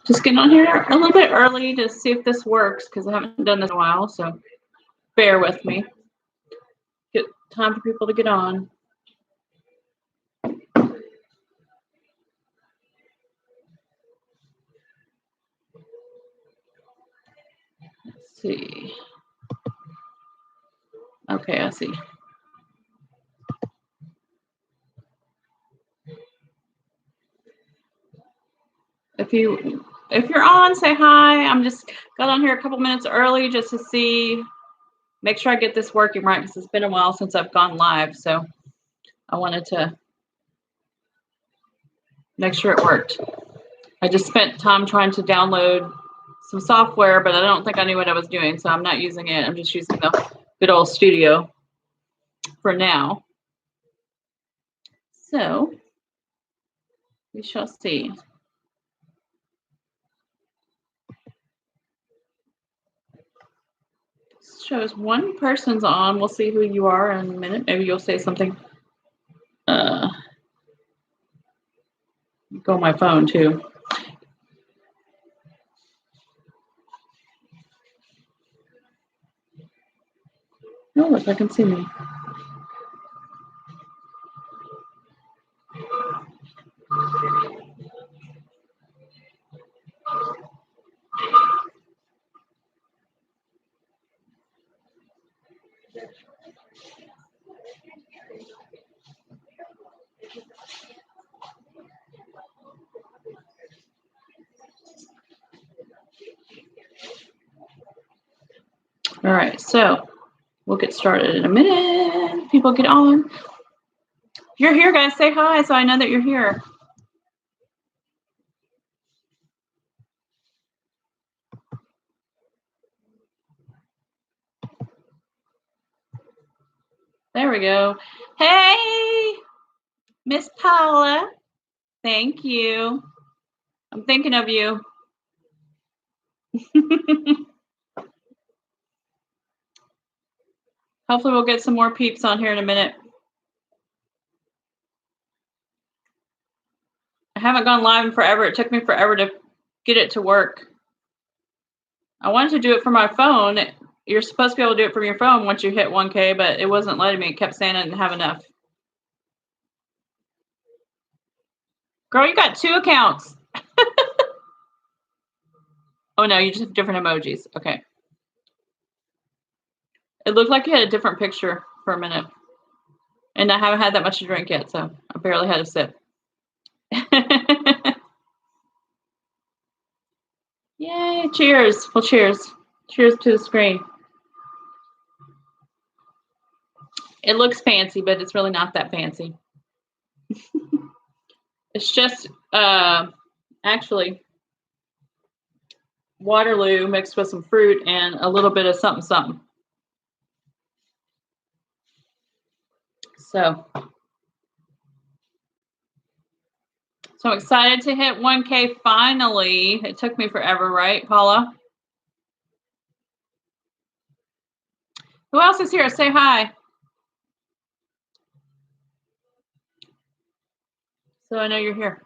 Just getting on here a little bit early to see if this works because I haven't done this in a while, so bear with me. Get time for people to get on. Let's see. Okay, I see. If you're on, say hi. I'm just got on here a couple minutes early just to see, make sure I get this working right because it's been a while since I've gone live. So I wanted to make sure it worked. I just spent time trying to download some software, but I don't think I knew what I was doing, so I'm not using it. I'm just using the good old studio for now. So we shall see. Shows one person's on. We'll see who you are in a minute. Maybe you'll say something. Go on my phone too. Oh, look, I can see me. All right, so we'll get started in a minute. People get on. If you're here, guys, say hi so I know that you're here. There we go. Hey, Miss Paula. Thank you. I'm thinking of you. Hopefully we'll get some more peeps on here in a minute. I haven't gone live in forever. It took me forever to get it to work. I wanted to do it from my phone. You're supposed to be able to do it from your phone once you hit 1K, but it wasn't letting me. It kept saying I didn't have enough. Girl, you got 2 accounts. Oh, no, you just have different emojis. Okay. It looked like you had a different picture for a minute. And I haven't had that much to drink yet, so I barely had a sip. Yay, cheers. Well, cheers. Cheers to the screen. It looks fancy, but it's really not that fancy. It's just actually Waterloo mixed with some fruit and a little bit of something something. So I'm excited to hit 1K finally. It took me forever, right, Paula? Who else is here? Say hi. So I know you're here.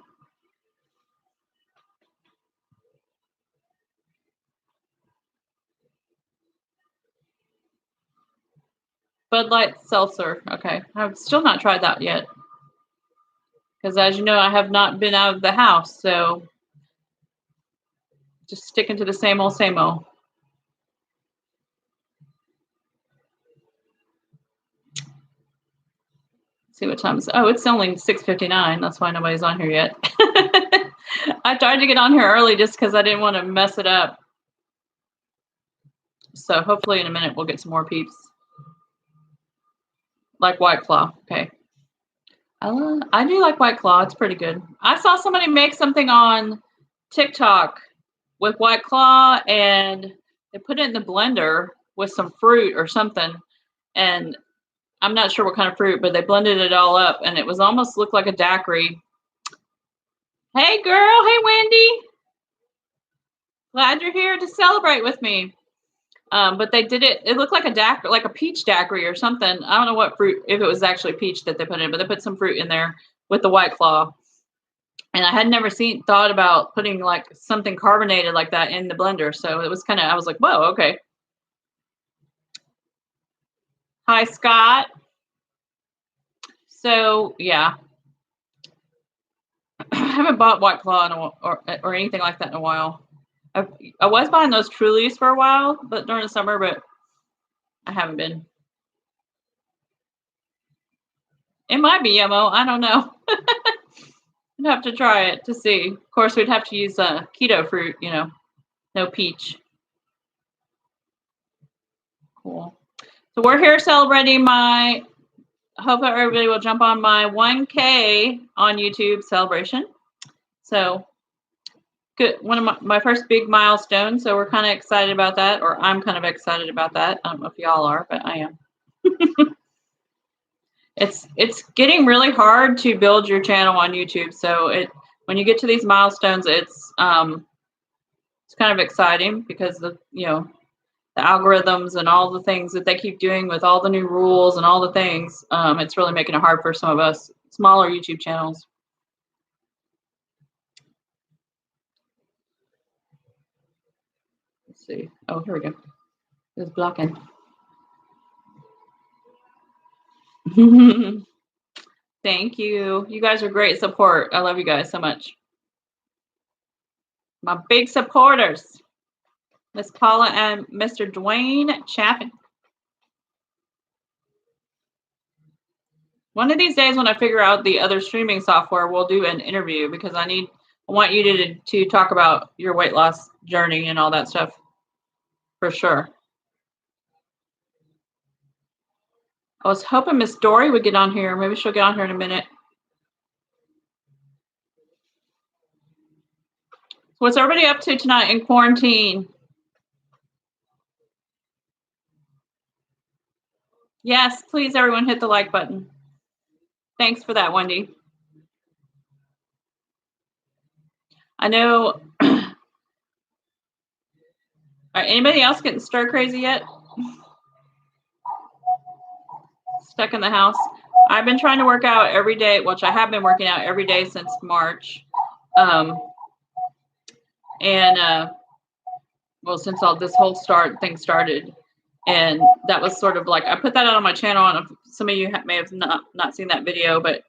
Bud Light Seltzer. Okay. I've still not tried that yet. Because as you know, I have not been out of the house. So just sticking to the same old, same old. See what time is. Oh, it's only 6:59. That's why nobody's on here yet. I tried to get on here early just because I didn't want to mess it up. So hopefully in a minute we'll get some more peeps. Like White Claw. Okay. I do like White Claw. It's pretty good. I saw somebody make something on TikTok with White Claw and they put it in the blender with some fruit or something. And I'm not sure what kind of fruit, but they blended it all up and it was almost looked like a daiquiri. Hey girl. Hey Wendy. Glad you're here to celebrate with me. But they did it. It looked like a daiquiri, like a peach daiquiri or something. I don't know what fruit, if it was actually peach that they put in, but they put some fruit in there with the White Claw. And I had never thought about putting like something carbonated like that in the blender. So it was I was like, whoa, okay. Hi, Scott. So yeah, I haven't bought White Claw or anything like that in a while. I was buying those Trulies for a while, but during the summer, but I haven't been. It might be Yummo. I don't know. I'd have to try it to see. Of course, we'd have to use keto fruit, no peach. Cool. So we're here celebrating I hope everybody will jump on my 1K on YouTube celebration. So good. One of my first big milestones. So we're kind of excited about that, or I'm kind of excited about that. I don't know if y'all are, but I am. It's getting really hard to build your channel on YouTube. So when you get to these milestones, it's kind of exciting because the algorithms and all the things that they keep doing with all the new rules and all the things, it's really making it hard for some of us smaller YouTube channels. Let's see. Oh, here we go. It's blocking. Thank you. You guys are great support. I love you guys so much. My big supporters, Miss Paula and Mr. Dwayne Chaffin. One of these days when I figure out the other streaming software, we'll do an interview because I want you to talk about your weight loss journey and all that stuff for sure. I was hoping Miss Dory would get on here. Maybe she'll get on here in a minute. What's everybody up to tonight in quarantine? Yes, please, everyone, hit the like button. Thanks for that, Wendy. I know. Anybody else getting stir crazy yet? Stuck in the house. I've been trying to work out every day, which I have been working out every day since March. Since all this whole thing started. And that was sort of like, I put that out on my channel, and some of you may have not seen that video, but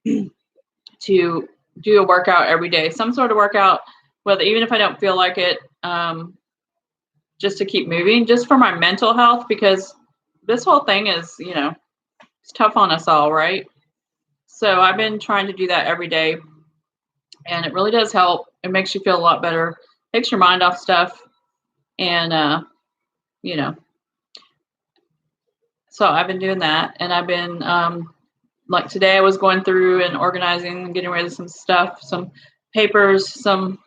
to do a workout every day, some sort of workout, even if I don't feel like it, just to keep moving, just for my mental health, because this whole thing is, it's tough on us all, right? So I've been trying to do that every day, and it really does help. It makes you feel a lot better, takes your mind off stuff, and so I've been doing that, and I've been like today I was going through and organizing and getting rid of some stuff, some papers, some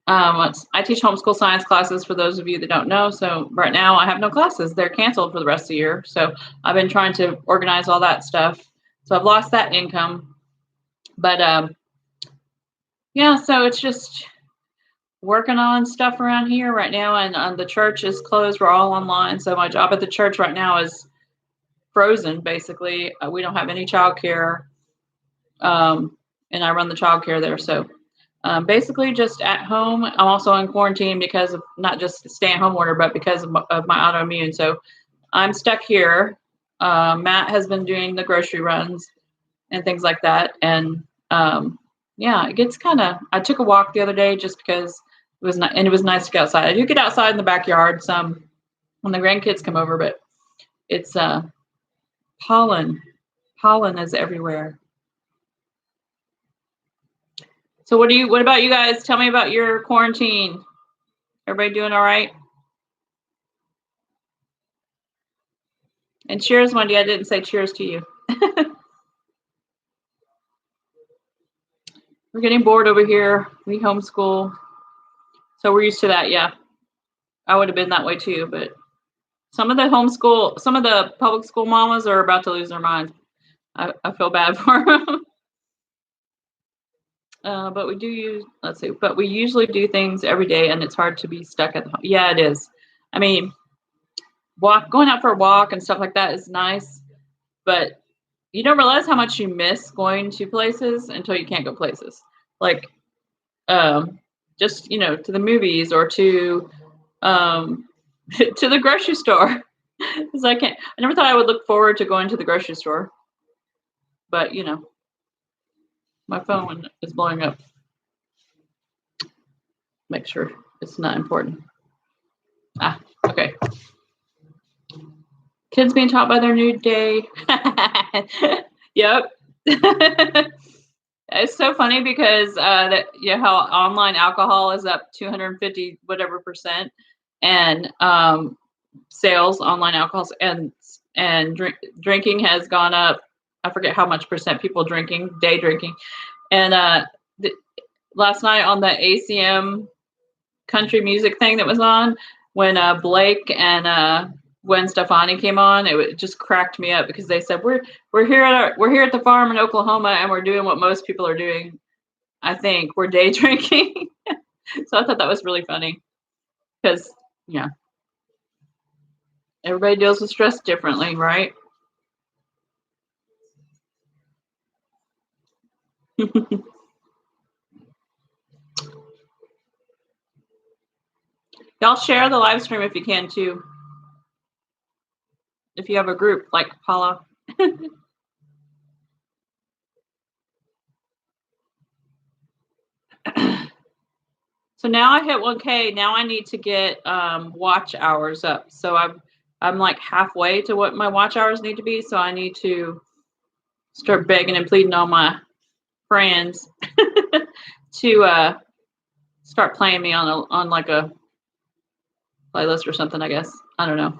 I teach homeschool science classes for those of you that don't know. So right now I have no classes. They're canceled for the rest of the year. So I've been trying to organize all that stuff. So I've lost that income. But yeah, so it's just working on stuff around here right now, and the church is closed. We're all online. So my job at the church right now is frozen, basically. We don't have any childcare. And I run the childcare there. So basically just at home. I'm also in quarantine because of not just stay-at-home order, but because of my autoimmune. So I'm stuck here. Matt has been doing the grocery runs and things like that. And yeah, it gets I took a walk the other day just because it was nice to get outside. I do get outside in the backyard some when the grandkids come over, but it's pollen. Pollen is everywhere. So what about you guys? Tell me about your quarantine. Everybody doing all right? And cheers, Wendy. I didn't say cheers to you. We're getting bored over here. We homeschool. So we're used to that, yeah. I would have been that way too, but some of the public school mamas are about to lose their minds. I feel bad for them. But we usually do things every day, and it's hard to be stuck at home. Yeah, it is. I mean, going out for a walk and stuff like that is nice, but you don't realize how much you miss going to places until you can't go places. Like, just, to the movies or to to the grocery store. Because I never thought I would look forward to going to the grocery store. But, my phone is blowing up. Make sure it's not important. Okay. Kids being taught by their new day. Yep. It's so funny because how online alcohol is up 250 whatever percent, and sales online alcohols and drinking has gone up. I forget how much percent people day drinking, and last night on the ACM country music thing that was on, when Blake and Gwen Stefani came on, it just cracked me up because they said we're here at the farm in Oklahoma and we're doing what most people are doing. I think we're day drinking. So I thought that was really funny because everybody deals with stress differently, right? Y'all share the live stream if you can too. If you have a group like Paula. So now I hit 1K. Now I need to get watch hours up. So I'm like halfway to what my watch hours need to be. So I need to start begging and pleading on my friends to start playing me on like a playlist or something, I guess. I don't know.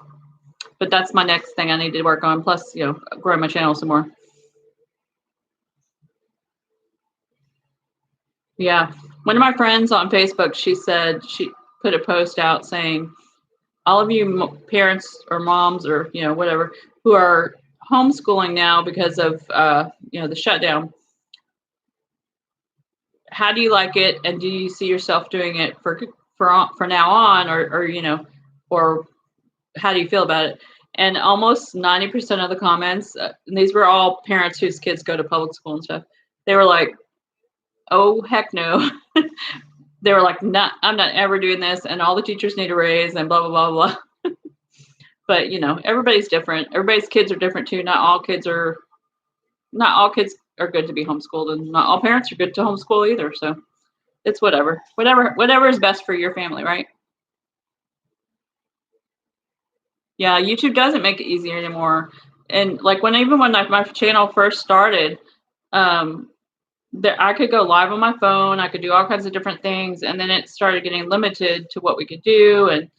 But that's my next thing I need to work on. Plus, grow my channel some more. Yeah. One of my friends on Facebook, she said, she put a post out saying, all of you parents or moms or, whatever, who are homeschooling now because of, the shutdown, how do you like it? And do you see yourself doing it for now on, or how do you feel about it? And almost 90% of the comments, and these were all parents whose kids go to public school and stuff, they were like, oh, heck no. They were like, I'm not ever doing this, and all the teachers need a raise and blah, blah, blah, blah. But, everybody's different. Everybody's kids are different too. Not all kids are good to be homeschooled, and not all parents are good to homeschool either. So it's whatever is best for your family, right? Yeah, YouTube doesn't make it easier anymore. And like when my channel first started, I could go live on my phone. I could do all kinds of different things, and then it started getting limited to what we could do. And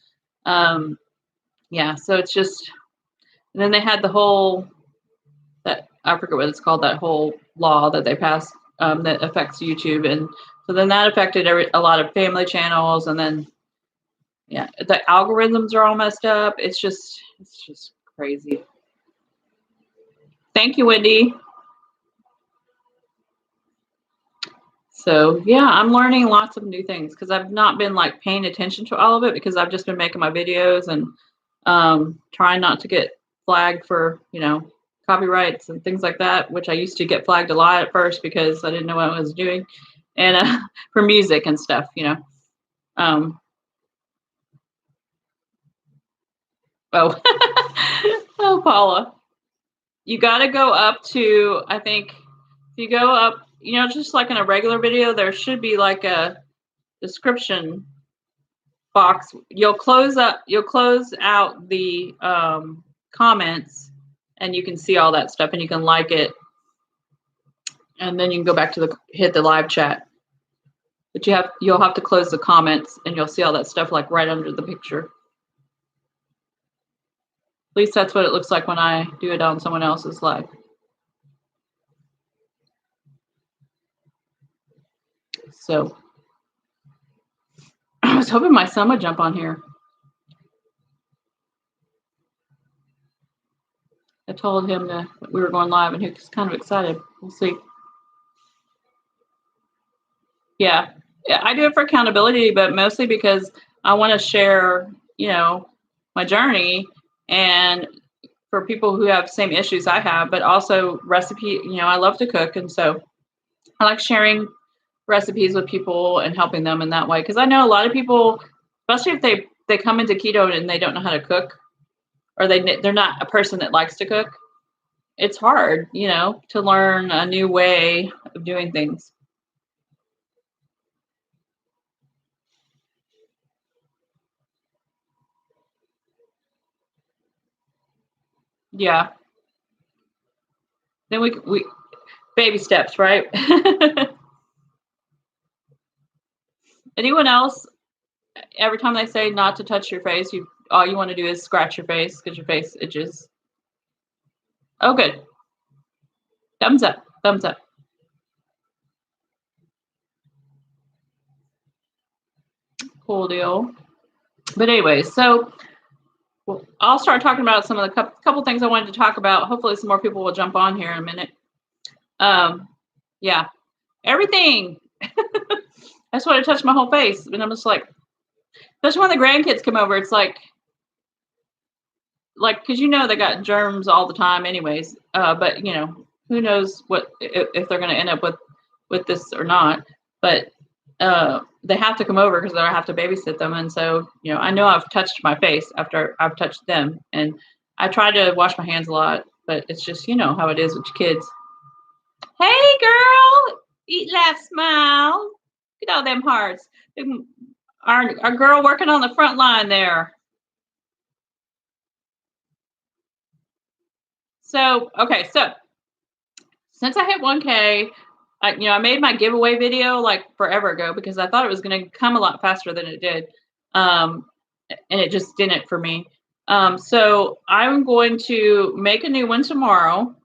so it's just. And then they had the whole that I forget what it's called, that whole law that they passed that affects YouTube, and so then that affected a lot of family channels, and then the algorithms are all messed up. It's just crazy. Thank you, Wendy. So I'm learning lots of new things because I've not been like paying attention to all of it because I've just been making my videos and trying not to get flagged for copyrights and things like that, which I used to get flagged a lot at first because I didn't know what I was doing, and for music and stuff, Oh, oh, Paula, you got to go up to, I think, if you go up, just like in a regular video, there should be like a description box. You'll close out the comments, and you can see all that stuff, and you can like it, and then you can go back to hit the live chat. But you'll have to close the comments, and you'll see all that stuff like right under the picture. At least that's what it looks like when I do it on someone else's live. So I was hoping my son would jump on here. I told him that we were going live, and he was kind of excited. We'll see. Yeah, I do it for accountability, but mostly because I want to share, my journey. And for people who have same issues I have, but also recipe, I love to cook. And so I like sharing recipes with people and helping them in that way. Cause I know a lot of people, especially if they come into keto and they don't know how to cook, or they're not a person that likes to cook. It's hard, to learn a new way of doing things. Yeah. Then we baby steps, right? Anyone else, every time they say not to touch your face, all you want to do is scratch your face because your face itches. Oh, good. Thumbs up. Thumbs up. Cool deal. But anyway, so I'll start talking about some of the couple things I wanted to talk about. Hopefully some more people will jump on here in a minute. Yeah, everything. I just want to touch my whole face. And I'm just like, especially when the grandkids come over, it's like, because they got germs all the time anyways. But who knows if they're going to end up with this or not. But they have to come over because I have to babysit them. And so, I know I've touched my face after I've touched them. And I try to wash my hands a lot, but it's just, how it is with your kids. Hey, girl, eat, laugh, smile. Look at all them hearts. Our girl working on the front line there. So, okay, so since I hit 1K, I made my giveaway video like forever ago because I thought it was going to come a lot faster than it did. And it just didn't for me. So I'm going to make a new one tomorrow.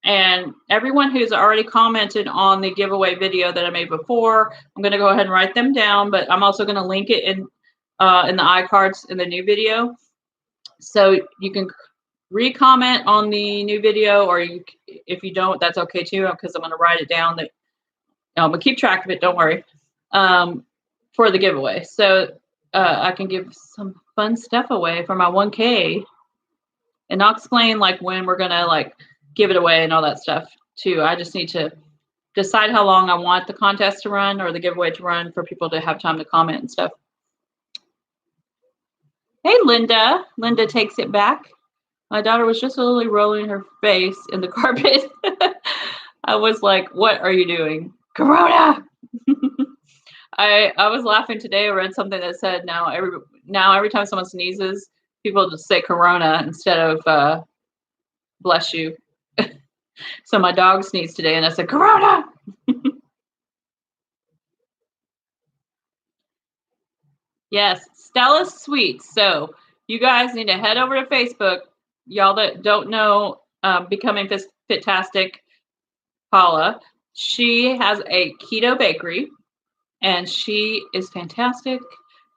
And everyone who's already commented on the giveaway video that I made before, I'm going to go ahead and write them down, but I'm also going to link it in the iCards in the new video. So you can re-comment on the new video, or if you don't, that's okay too, because I'm going to write it down. I'm going to keep track of it, don't worry, for the giveaway. So I can give some fun stuff away for my 1K. And I'll explain when we're going to give it away and all that stuff too. I just need to decide how long I want the contest to run or the giveaway to run for people to have time to comment and stuff. Hey, Linda. Linda takes it back. My daughter was just literally rolling her face in the carpet. I was like, what are you doing? Corona! I was laughing today. I read something that said now every time someone sneezes, people just say Corona instead of bless you. So my dog sneezed today and I said, Corona! Yes, Stella's Sweets. So you guys need to head over to Facebook. Y'all that don't know Becoming Fitastic Paula, she has a keto bakery and she is fantastic.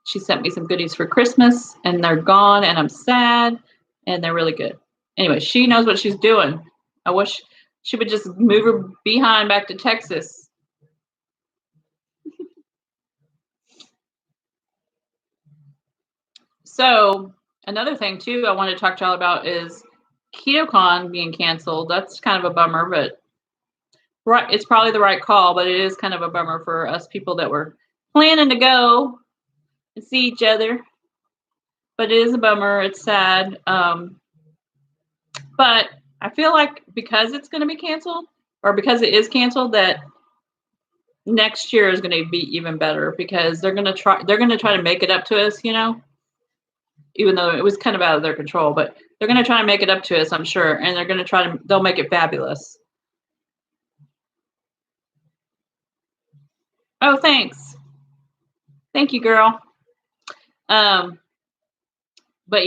She sent me some goodies for Christmas and they're gone and I'm sad and they're really good. Anyway, she knows what she's doing. I wish she would just move her behind back to Texas. So another thing too I want to talk to y'all about is KetoCon being canceled. That's kind of a bummer, but right, it's probably the right call, but it is kind of a bummer for us people that were planning to go and see each other. But it is a bummer. It's sad. But I feel like because it's going to be canceled, or because it is canceled, that next year is going to be even better because they're going to try to make it up to us, even though it was kind of out of their control, but they're going to try to make it up to us, I'm sure. And they'll make it fabulous. Oh, thanks. Thank you, girl. But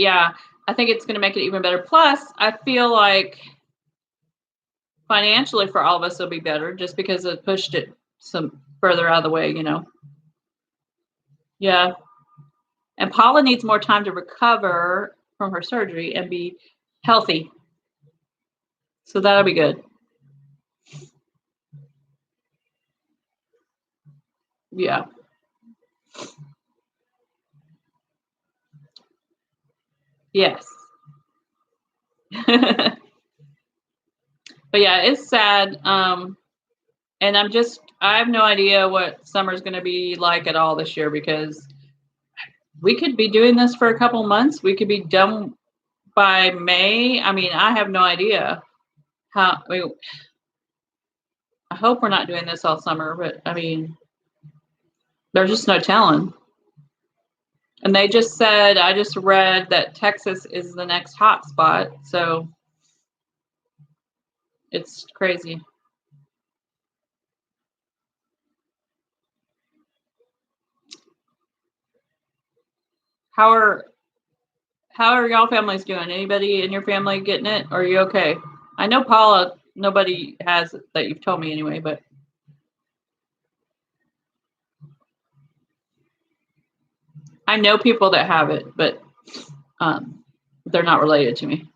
yeah, I think it's going to make it even better. Plus, I feel like financially for all of us, it'll be better just because it pushed it some further out of the way, Yeah. And Paula needs more time to recover from her surgery and be healthy. So that'll be good. Yeah. Yes. But yeah, it's sad. And I have no idea what summer's going to be like at all this year, because we could be doing this for a couple months. We could be done by May. I mean, I have no idea how. I hope we're not doing this all summer, but I mean, there's just no telling. And they just said, I just read that Texas is the next hot spot. So it's crazy. How are y'all families doing? Anybody in your family getting it? Or are you okay? I know Paula, nobody has it that you've told me anyway, but I know people that have it, but they're not related to me.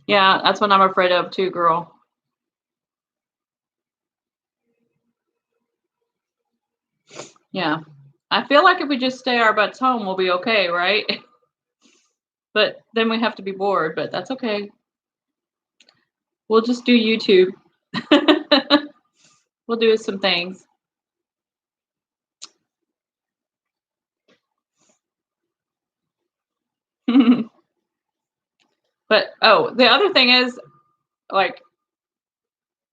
Yeah, that's what I'm afraid of too, girl. Yeah. I feel like if we just stay our butts home, we'll be okay, right? But then we have to be bored, but that's okay. We'll just do YouTube. We'll do some things. But the other thing is, like,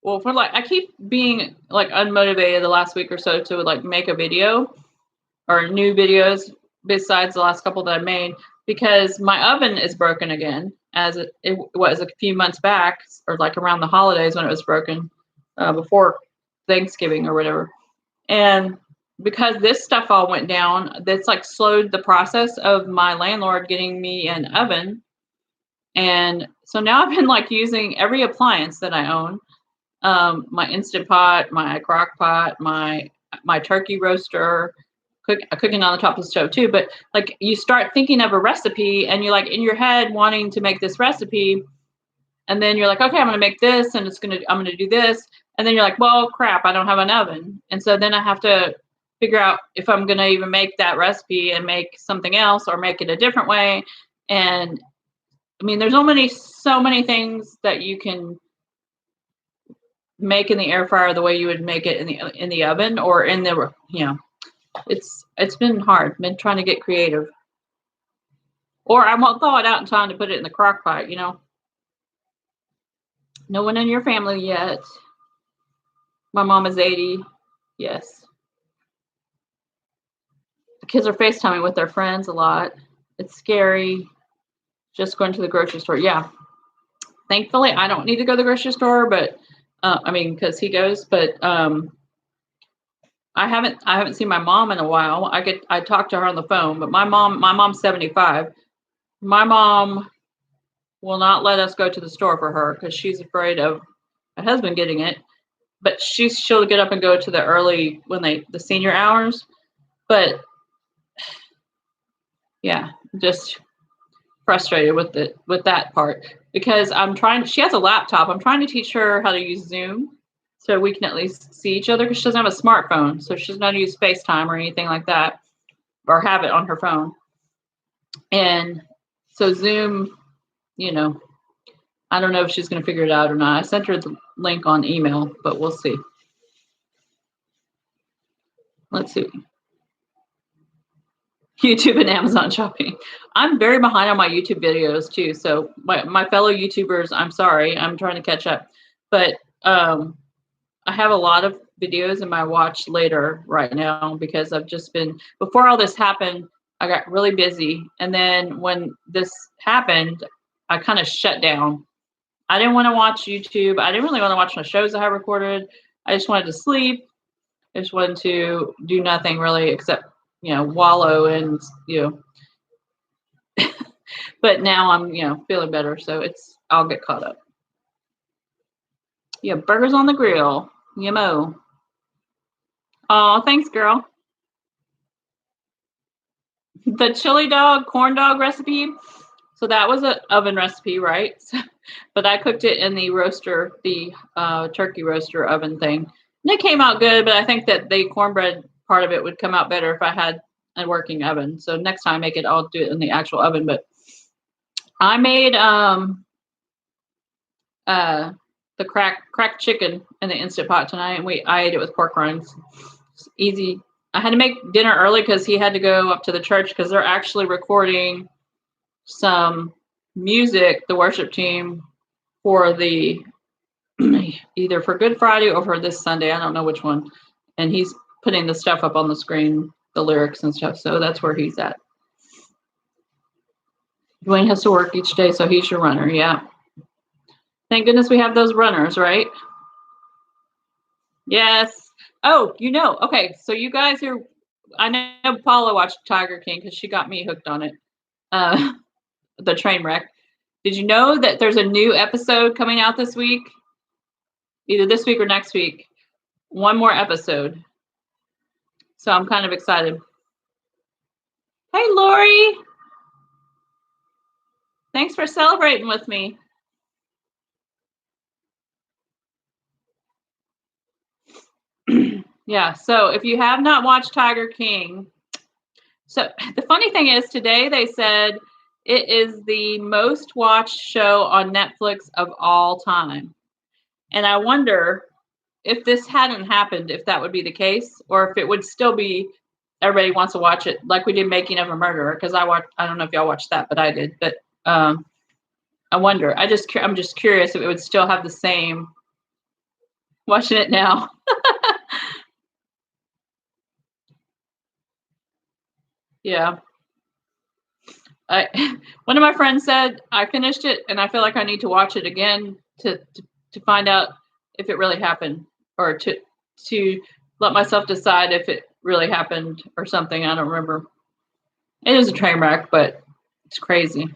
well, I keep being like unmotivated the last week or so to like make a video or new videos besides the last couple that I made, because my oven is broken again, as it was a few months back, or like around the holidays when it was broken, before Thanksgiving or whatever. And because this stuff all went down, that's like slowed the process of my landlord getting me an oven. And so now I've been like using every appliance that I own, my Instant Pot, my crock pot, my turkey roaster, cooking on the top of the stove too. But like, you start thinking of a recipe and you're like in your head wanting to make this recipe, and then you're like, okay, I'm going to make this, and I'm going to do this. And then you're like, well, crap, I don't have an oven. And so then I have to figure out if I'm going to even make that recipe and make something else or make it a different way. And I mean, there's so many things that you can make in the air fryer the way you would make it in the oven or in the, it's been hard. Been trying to get creative. Or I won't thaw it out in time to put it in the crock pot, No one in your family yet. My mom is 80. Yes. The kids are FaceTiming with their friends a lot. It's scary. Just going to the grocery store. Yeah. Thankfully, I don't need to go to the grocery store, but because he goes, but I haven't seen my mom in a while. I talk to her on the phone, but my mom's 75. My mom will not let us go to the store for her because she's afraid of my husband getting it. But she'll get up and go to the early the senior hours. But yeah, just frustrated with that part, because she has a laptop. I'm trying to teach her how to use Zoom so we can at least see each other, because she doesn't have a smartphone. So she doesn't know how to use FaceTime or anything like that, or have it on her phone. And so Zoom, I don't know if she's going to figure it out or not. I sent her the link on email, but we'll see. Let's see. YouTube and Amazon shopping. I'm very behind on my YouTube videos too. So my fellow YouTubers, I'm sorry, I'm trying to catch up. But I have a lot of videos in my watch later right now, because I've just been, before all this happened, I got really busy. And then when this happened, I kind of shut down. I didn't want to watch YouTube. I didn't really want to watch my shows I had recorded. I just wanted to sleep. I just wanted to do nothing really except, wallow and, but now I'm, feeling better. So I'll get caught up. Yeah, burgers on the grill. Yummo. Oh, thanks, girl. The chili dog, corn dog recipe. So that was an oven recipe, right? But I cooked it in the roaster, the turkey roaster oven thing. And it came out good, but I think that the cornbread part of it would come out better if I had a working oven. So next time I'll do it in the actual oven. But I made the cracked chicken in the Instant Pot tonight, and I ate it with pork rinds. It's easy. I had to make dinner early because he had to go up to the church because they're actually recording some music, the worship team, for the either for Good Friday or for this Sunday. I don't know which one. And he's putting the stuff up on the screen, the lyrics and stuff. So that's where he's at. Dwayne has to work each day, so he's your runner. Yeah. Thank goodness we have those runners, right? Yes. Oh, okay. So you guys are, I know Paula watched Tiger King because she got me hooked on it. The train wreck. Did you know that there's a new episode coming out this week? Either this week or next week. One more episode. So I'm kind of excited. Hey, Lori. Thanks for celebrating with me. Yeah, so if you have not watched Tiger King, so the funny thing is today they said it is the most watched show on Netflix of all time. And I wonder if this hadn't happened, if that would be the case, or if it would still be everybody wants to watch it, like we did Making of a Murderer, because I don't know if y'all watched that, but I did. But I wonder. I'm just curious if it would still have the same. Watching it now. Yeah. One of my friends said I finished it and I feel like I need to watch it again to find out if it really happened, or to let myself decide if it really happened or something. I don't remember. It is a train wreck, but it's crazy.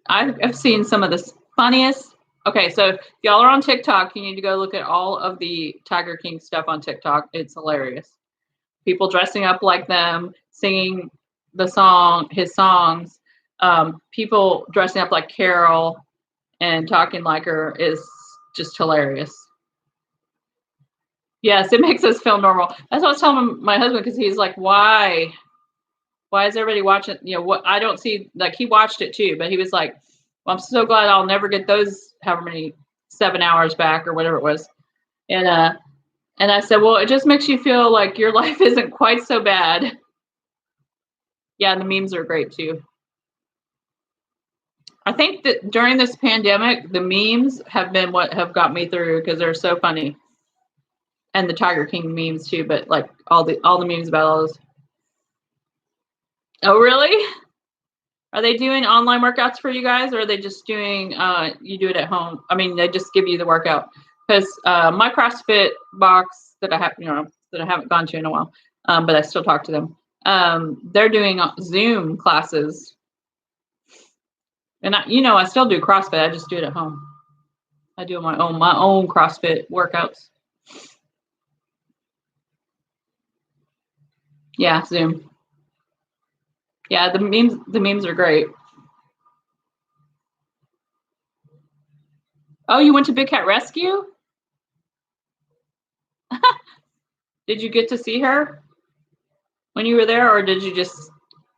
I've seen some of the funniest. Okay, so if y'all are on TikTok, you need to go look at all of the Tiger King stuff on TikTok. It's hilarious. People dressing up like them, singing his songs. People dressing up like Carol and talking like her is just hilarious. Yes, it makes us feel normal. That's what I was telling my husband, because he's like, why is everybody watching? What I don't see, like, he watched it too, but he was like, well, I'm so glad I'll never get those however many 7 hours back or whatever it was. And I said, well, it just makes you feel like your life isn't quite so bad. Yeah, the memes are great too. I think that during this pandemic, the memes have been what have got me through, because they're so funny. And the Tiger King memes too, but like all the memes about all those. Oh, really? Are they doing online workouts for you guys, or are they just doing you do it at home? I mean, they just give you the workout. Because my CrossFit box that I have, that I haven't gone to in a while, but I still talk to them. They're doing Zoom classes, and I still do CrossFit. I just do it at home. I do my own CrossFit workouts. Yeah, Zoom. Yeah, the memes are great. Oh, you went to Big Cat Rescue? Did you get to see her when you were there, or did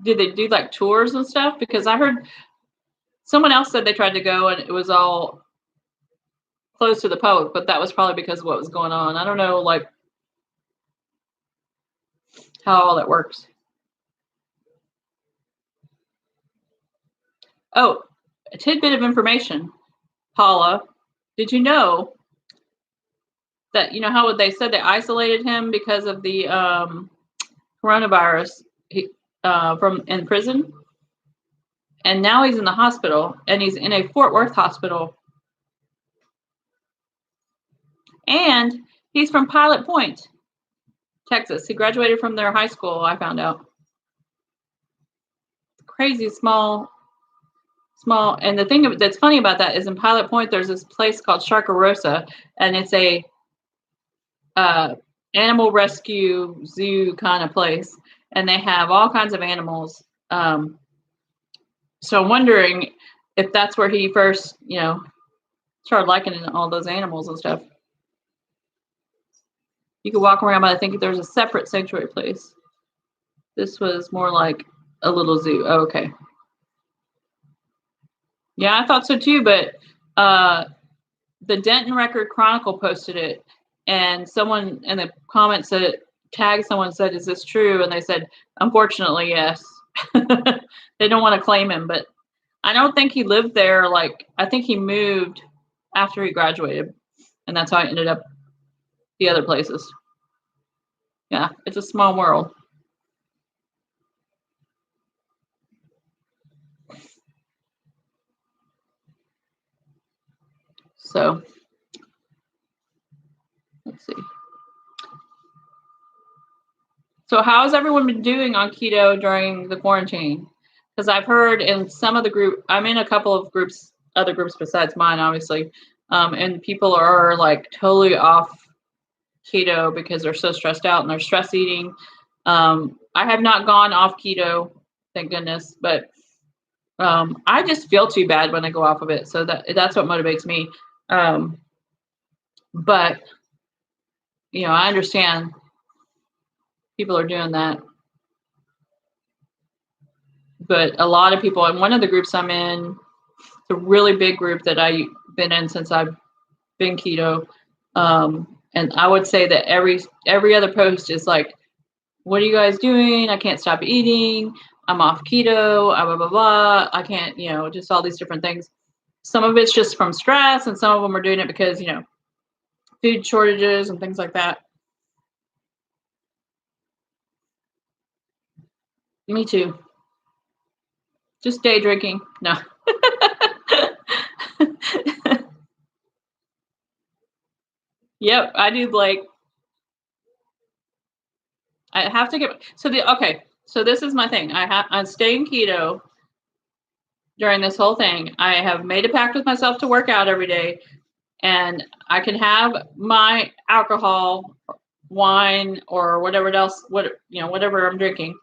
they do like tours and stuff? Because I heard someone else said they tried to go and it was all closed to the public, but that was probably because of what was going on. I don't know, like, how all that works. Oh, a tidbit of information, Paula. Did you know that, how they said they isolated him because of the coronavirus from in prison? And now he's in the hospital, and he's in a Fort Worth hospital. And he's from Pilot Point, Texas. He graduated from their high school, I found out. Crazy small. And the thing that's funny about that is in Pilot Point, there's this place called Sharkarosa, and it's a animal rescue zoo kind of place, and they have all kinds of animals. So I'm wondering if that's where he first, started liking all those animals and stuff. You could walk around, but I think there's a separate sanctuary place. This was more like a little zoo. Oh, okay. Yeah, I thought so too, but the Denton Record Chronicle posted it, and someone in the comments said, tagged someone, said, "Is this true?" And they said, "Unfortunately, yes." They don't want to claim him, but I don't think he lived there. Like, I think he moved after he graduated, and that's how I ended up the other places. Yeah, it's a small world. So let's see. So how has everyone been doing on keto during the quarantine? Because I've heard in some of the group, I'm in a couple of groups, other groups besides mine, obviously, and people are like totally off keto because they're so stressed out and they're stress eating. I have not gone off keto, thank goodness, but I just feel too bad when I go off of it. So that's what motivates me. But I understand people are doing that. But a lot of people, and one of the groups I'm in, it's a really big group that I've been in since I've been keto. And I would say that every other post is like, "What are you guys doing? I can't stop eating. I'm off keto, blah, blah, blah. I can't," just all these different things. Some of it's just from stress, and some of them are doing it because, food shortages and things like that. Me too. Just day drinking. No. Yep, I do like, I have to get, okay, so this is my thing. I'm staying keto during this whole thing. I have made a pact with myself to work out every day, and I can have my alcohol, wine, or whatever else, whatever I'm drinking,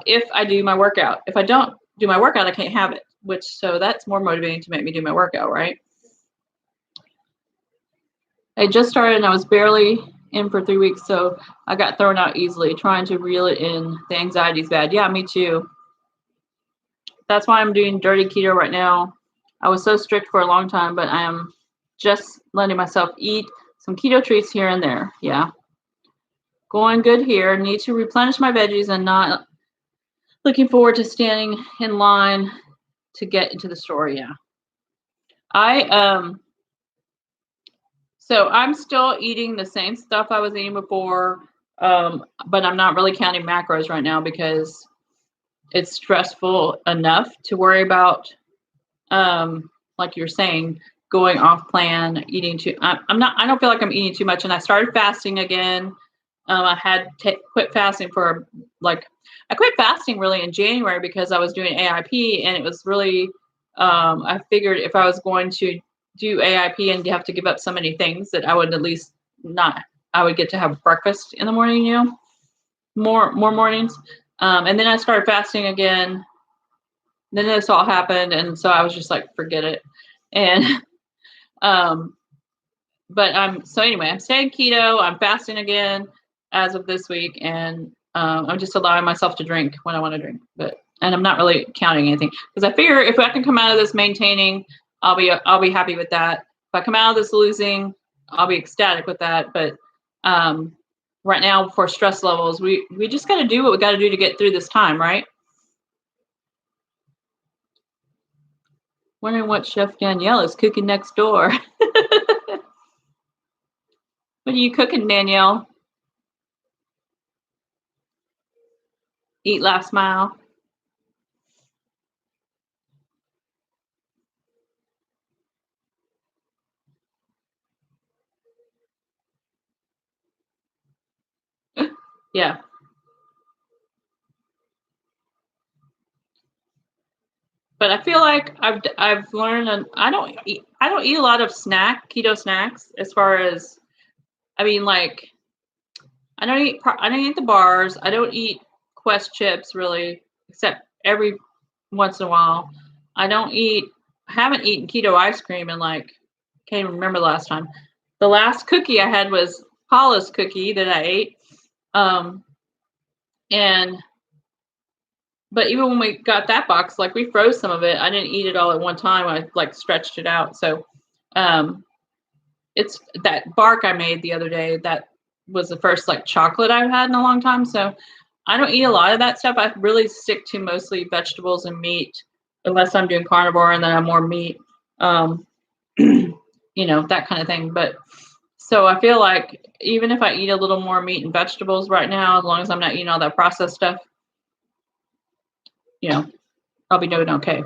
if I do my workout. If I don't do my workout, I can't have it. So that's more motivating to make me do my workout, right? I just started and I was barely in for 3 weeks, so I got thrown out easily. Trying to reel it in. The anxiety's bad. Yeah, me too. That's why I'm doing dirty keto right now. I was so strict for a long time, but I am just letting myself eat some keto treats here and there. Yeah. Going good here. Need to replenish my veggies and not looking forward to standing in line to get into the store. Yeah. So I'm still eating the same stuff I was eating before, but I'm not really counting macros right now because it's stressful enough to worry about, like you're saying, going off plan, eating too. I don't feel like I'm eating too much, and I started fasting again. I had quit fasting for I quit fasting really in January because I was doing AIP, and it was really, I figured if I was going to do AIP and have to give up so many things that I would at least not, I would get to have breakfast in the morning, more mornings. And then I started fasting again. Then this all happened, and so I was just like, forget it. And but I'm staying keto. I'm fasting again as of this week, and I'm just allowing myself to drink when I want to drink. And I'm not really counting anything because I figure if I can come out of this maintaining, I'll be happy with that. If I come out of this losing, I'll be ecstatic with that. But right now, for stress levels, we just got to do what we got to do to get through this time, right? Wondering what Chef Danielle is cooking next door. What are you cooking, Danielle? Eat, laugh, smile. Yeah. But I feel like I've learned, and I don't eat a lot of keto snacks, as far as, I mean, like, I don't eat the bars. I don't eat Quest chips really, except every once in a while. I haven't eaten keto ice cream in can't even remember the last time. The last cookie I had was Paula's cookie that I ate. And But even when we got that box, like we froze some of it. I didn't eat it all at one time. I like stretched it out. So it's that bark I made the other day. That was the first like chocolate I've had in a long time. So I don't eat a lot of that stuff. I really stick to mostly vegetables and meat, unless I'm doing carnivore and then I'm more meat, that kind of thing. But so I feel like even if I eat a little more meat and vegetables right now, as long as I'm not eating all that processed stuff, I'll be doing okay.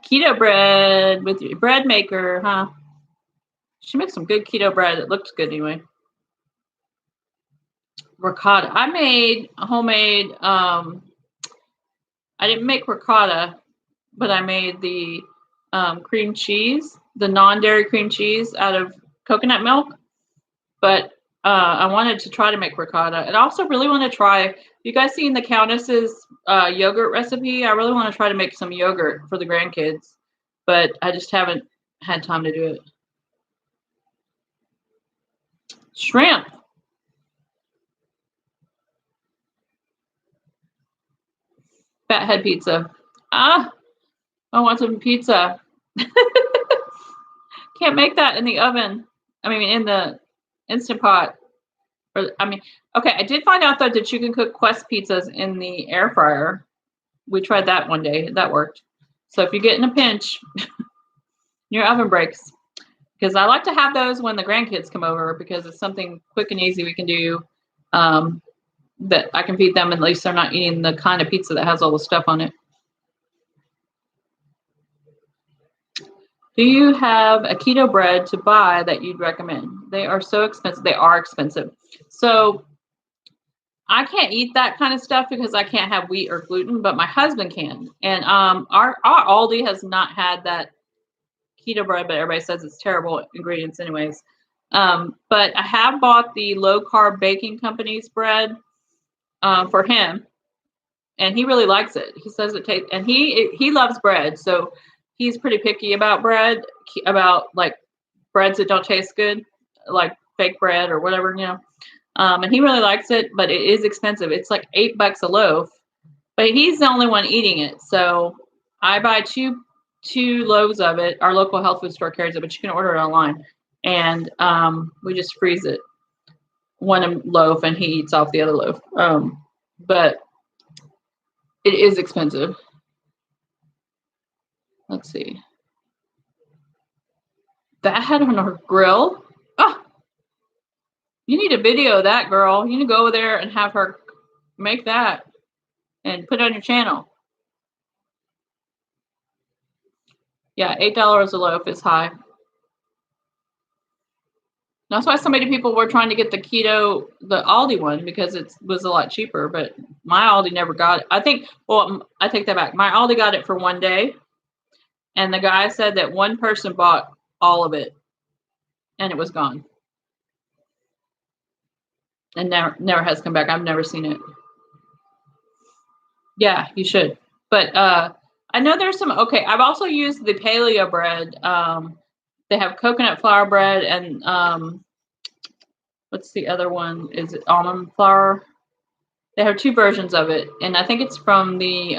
Keto bread with your bread maker, huh? She makes some good keto bread. It looks good anyway. Ricotta. I made homemade. I didn't make ricotta, but I made the cream cheese, the non-dairy cream cheese out of coconut milk. But I wanted to try to make ricotta. And I also really want to try. You guys seen the Countess's yogurt recipe? I really want to try to make some yogurt for the grandkids, but I just haven't had time to do it. Shrimp. Fathead pizza. I want some pizza. Can't make that in the oven. I mean, in the Instant Pot. Okay, I did find out though that you can cook Quest pizzas in the air fryer. We tried that one day. That worked. So if you get in a pinch, your oven breaks. Because I like to have those when the grandkids come over because it's something quick and easy we can do that I can feed them. At least they're not eating the kind of pizza that has all the stuff on it. Do you have a keto bread to buy that you'd recommend? They are so expensive. They are expensive. So I can't eat that kind of stuff because I can't have wheat or gluten, but my husband can. And our Aldi has not had that keto bread, but everybody says it's terrible ingredients anyways. But I have bought the low carb baking company's bread for him, and he really likes it. He says it tastes, and he loves bread, so he's pretty picky about bread, about like breads that don't taste good, like fake bread or whatever, and he really likes it, but it is expensive. It's like $8 a loaf, but he's the only one eating it. So I buy two loaves of it. Our local health food store carries it, but you can order it online. And we just freeze it, one loaf, and he eats off the other loaf. But it is expensive. Let's see. That had on her grill. Oh, you need a video of that, girl. You need to go over there and have her make that and put it on your channel. Yeah, $8 a loaf is high. That's why so many people were trying to get the Aldi one, because it was a lot cheaper, but my Aldi never got it. I take that back. My Aldi got it for one day, and the guy said that one person bought all of it, and it was gone. And never has come back. I've never seen it. Yeah, you should. But I know there's some, okay, I've also used the Paleo bread. They have coconut flour bread and what's the other one? Is it almond flour? They have two versions of it, and I think it's from the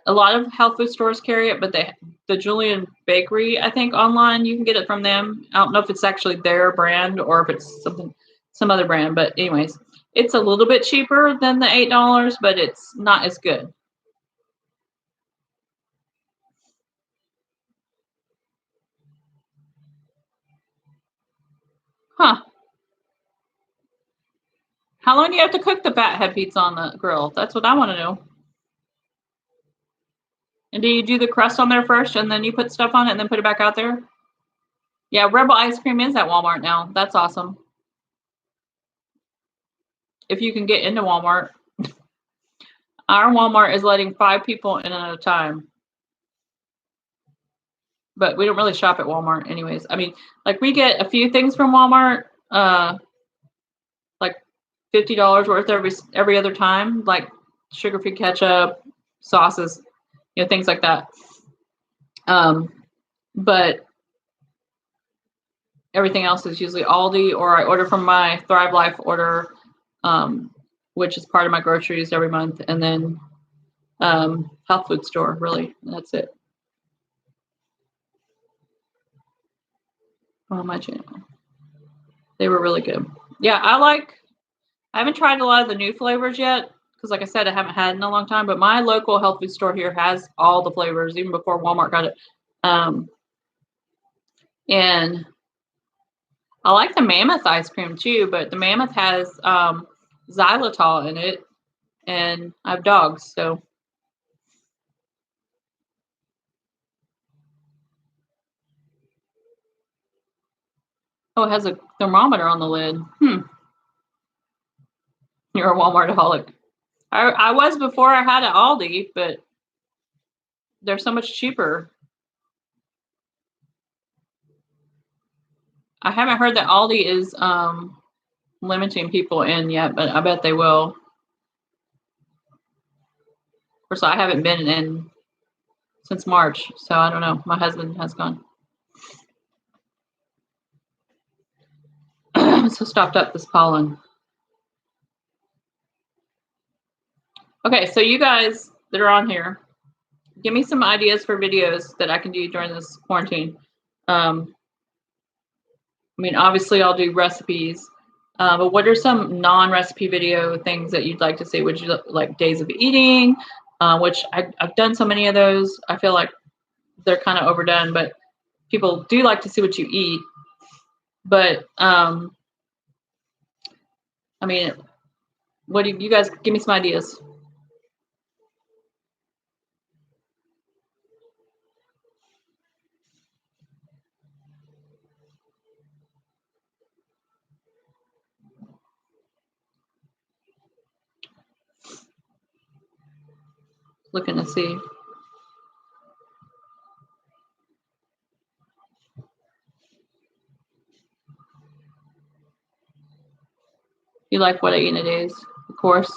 a lot of health food stores carry it, but the Julian Bakery, I think online you can get it from them. I don't know if it's actually their brand or if it's some other brand, but anyways, it's a little bit cheaper than the $8, but it's not as good. Huh. How long do you have to cook the fathead pizza on the grill? That's what I want to know. And do you do the crust on there first and then you put stuff on it and then put it back out there? Yeah, Rebel ice cream is at Walmart now. That's awesome. If you can get into Walmart. Our Walmart is letting 5 people in at a time. But we don't really shop at Walmart anyways. I mean, like we get a few things from Walmart, like $50 worth every other time, like sugar-free ketchup, sauces, things like that. But everything else is usually Aldi, or I order from my Thrive Life order which is part of my groceries every month, and then health food store, really. That's it. On my channel. They were really good. Yeah, I haven't tried a lot of the new flavors yet because, like I said, I haven't had in a long time. But my local health food store here has all the flavors, even before Walmart got it. And I like the Mammoth ice cream too, but the Mammoth has xylitol in it, and I have dogs, so. Oh, it has a thermometer on the lid. You're a Walmartaholic. I was before I had an Aldi, but they're so much cheaper. I haven't heard that Aldi is limiting people in yet, but I bet they will. Of course, I haven't been in since March, so I don't know. My husband has gone. So stocked up this pollen. Okay, so you guys that are on here, give me some ideas for videos that I can do during this quarantine. I mean, obviously I'll do recipes, but what are some non-recipe video things that you'd like to see? Would you like days of eating, which I've done so many of those. I feel like they're kind of overdone, but people do like to see what you eat. But I mean, what do you guys give me some ideas? Looking to see. You like what I eat in a days, of course.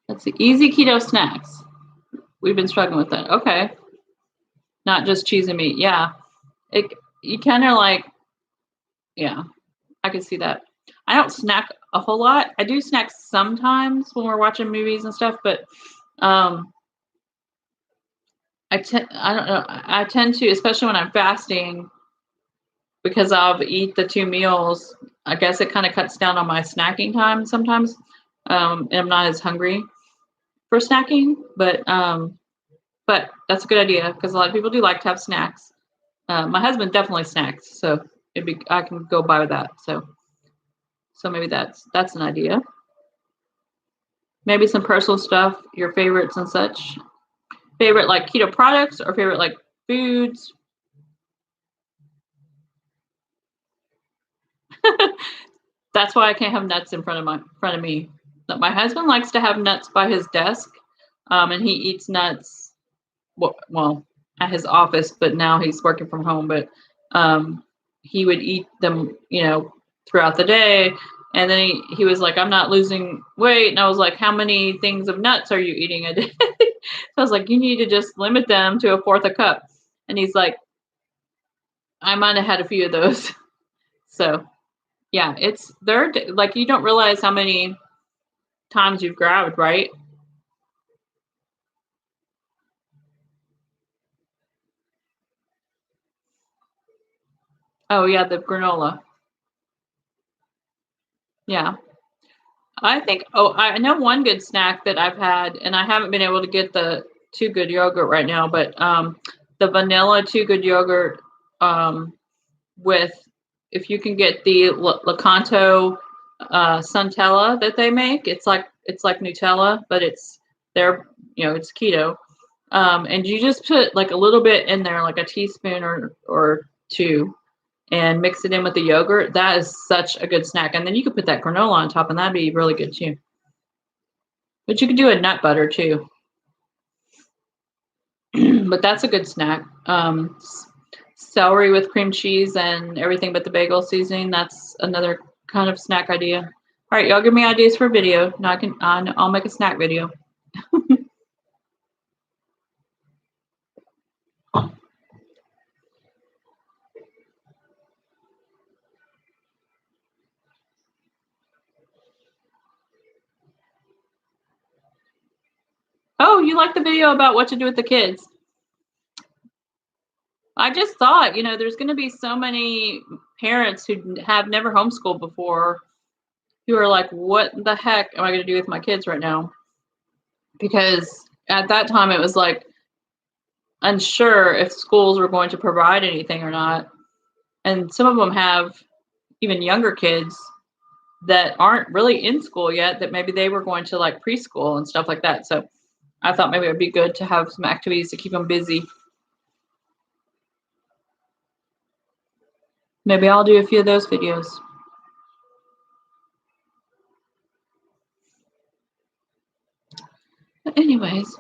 Let's see. Easy keto snacks. We've been struggling with that. Okay. Not just cheese and meat. Yeah. You kind of like, yeah, I can see that. I don't snack a whole lot. I do snack sometimes when we're watching movies and stuff, but I don't know. I tend to, especially when I'm fasting, because I'll eat the 2 meals. I guess it kind of cuts down on my snacking time sometimes, and I'm not as hungry for snacking. But that's a good idea because a lot of people do like to have snacks. My husband definitely snacks, so I can go by that. So maybe that's an idea. Maybe some personal stuff, your favorites and such. Favorite like keto products or favorite like foods. That's why I can't have nuts in front of me. My husband likes to have nuts by his desk, and he eats nuts. Well, at his office, but now he's working from home. But he would eat them, throughout the day. And then he was like, "I'm not losing weight," and I was like, "How many things of nuts are you eating a day?" So I was like, "You need to just limit them to 1/4 a cup." And he's like, "I might have had a few of those." So. Yeah, they're like you don't realize how many times you've grabbed, right? Oh yeah, the granola. Yeah. I know one good snack that I've had, and I haven't been able to get the Too Good yogurt right now, but the vanilla Too Good yogurt with, if you can get the Lakanto Suntella that they make, it's like Nutella, but it's it's keto. And you just put like a little bit in there, like a teaspoon or 2, and mix it in with the yogurt. That is such a good snack. And then you could put that granola on top, and that'd be really good too. But you could do a nut butter too. But that's a good snack. Celery with cream cheese and everything but the bagel seasoning. That's another kind of snack idea. All right, y'all give me ideas for a video. Now I'll make a snack video. you like the video about what to do with the kids. I just thought, there's going to be so many parents who have never homeschooled before who are like, what the heck am I going to do with my kids right now? Because at that time it was like unsure if schools were going to provide anything or not. And some of them have even younger kids that aren't really in school yet, that maybe they were going to like preschool and stuff like that. So I thought maybe it would be good to have some activities to keep them busy. Maybe I'll do a few of those videos. But anyways,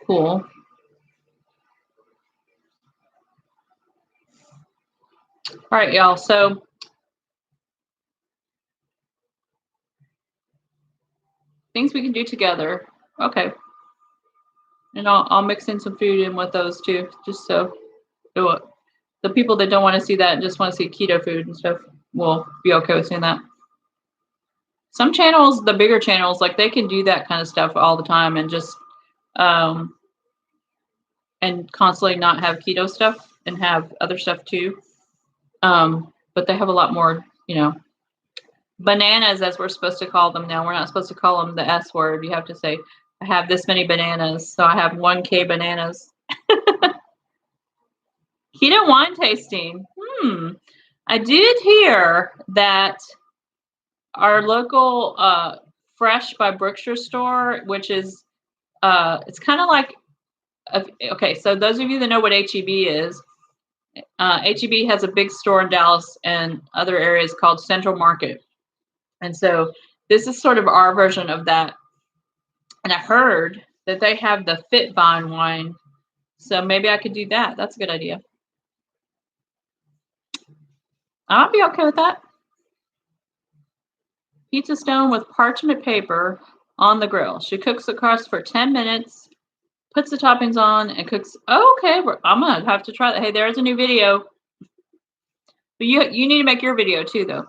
cool. All right, y'all. So things we can do together. Okay. And I'll mix in some food in with those too, just so the people that don't want to see that and just want to see keto food and stuff will be okay with seeing that. Some channels, the bigger channels, like they can do that kind of stuff all the time and just and constantly not have keto stuff and have other stuff too. But they have a lot more, bananas, as we're supposed to call them now. We're not supposed to call them the S word. You have to say, I have this many bananas. So I have 1K bananas. Keto wine tasting. I did hear that our local Fresh by Brookshire store, which is, it's kind of like, okay, so those of you that know what HEB is, HEB has a big store in Dallas and other areas called Central Market. And so this is sort of our version of that. And I heard that they have the Fit Vine wine. So maybe I could do that. That's a good idea. I'll be okay with that. Pizza stone with parchment paper on the grill. She cooks the crust for 10 minutes, puts the toppings on, and cooks. Oh, okay, I'm going to have to try that. Hey, there's a new video. But you need to make your video too, though.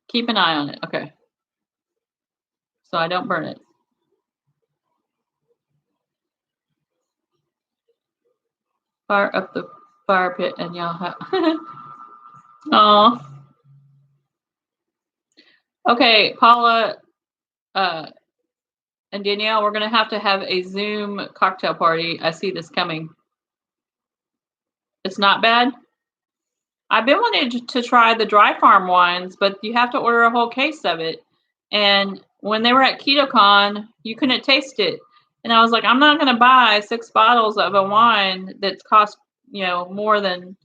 Keep an eye on it. Okay. So I don't burn it. Fire up the fire pit and y'all have. Oh. Okay, Paula and Danielle, we're going to have a Zoom cocktail party. I see this coming. It's not bad. I've been wanting to try the dry farm wines, but you have to order a whole case of it. And when they were at KetoCon, you couldn't taste it. And I was like, I'm not going to buy 6 bottles of a wine that's cost, more than,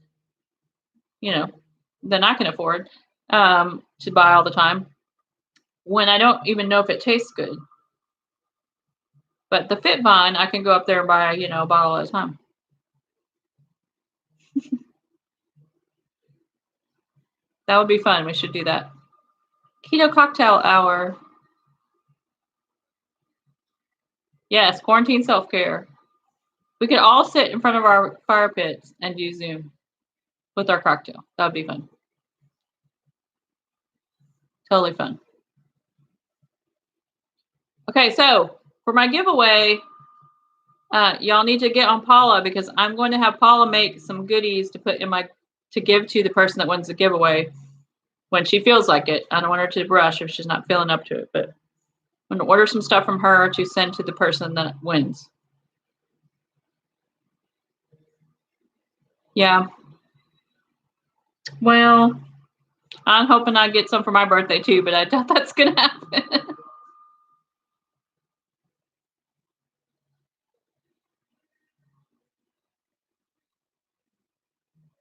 than I can afford to buy all the time, when I don't even know if it tastes good. But the Fit Vine, I can go up there and buy, a bottle at a time. That would be fun. We should do that. Keto cocktail hour. Yes, quarantine self-care. We could all sit in front of our fire pits and do Zoom with our cocktail. That would be fun. Totally fun. Okay, so for my giveaway, y'all need to get on Paula, because I'm going to have Paula make some goodies to put in to give to the person that wins the giveaway when she feels like it. I don't want her to rush if she's not feeling up to it, but I'm going to order some stuff from her to send to the person that wins. Yeah. Well, I'm hoping I get some for my birthday too, but I doubt that's going to happen.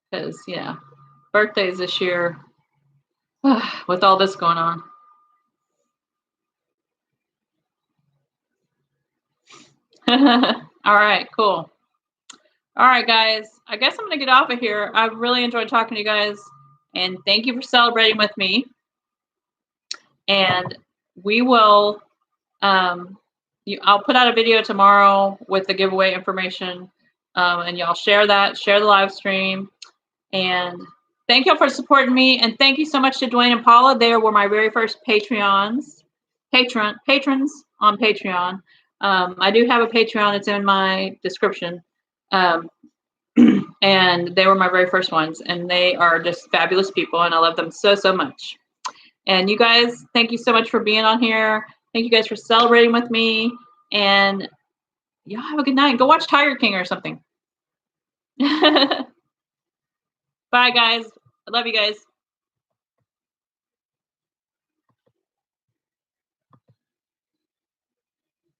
Because, yeah, birthdays this year, with all this going on. All right, cool. All right, guys, I guess I'm going to get off of here. I've really enjoyed talking to you guys, and thank you for celebrating with me. And we will, I'll put out a video tomorrow with the giveaway information, and y'all share the live stream. And thank y'all for supporting me. And thank you so much to Dwayne and Paula. They were my very first Patreons. patrons on Patreon. I do have a Patreon. It's in my description. And they were my very first ones, and they are just fabulous people, and I love them so, so much. And you guys, thank you so much for being on here. Thank you guys for celebrating with me, and y'all have a good night. Go watch Tiger King or something. Bye, guys. I love you guys.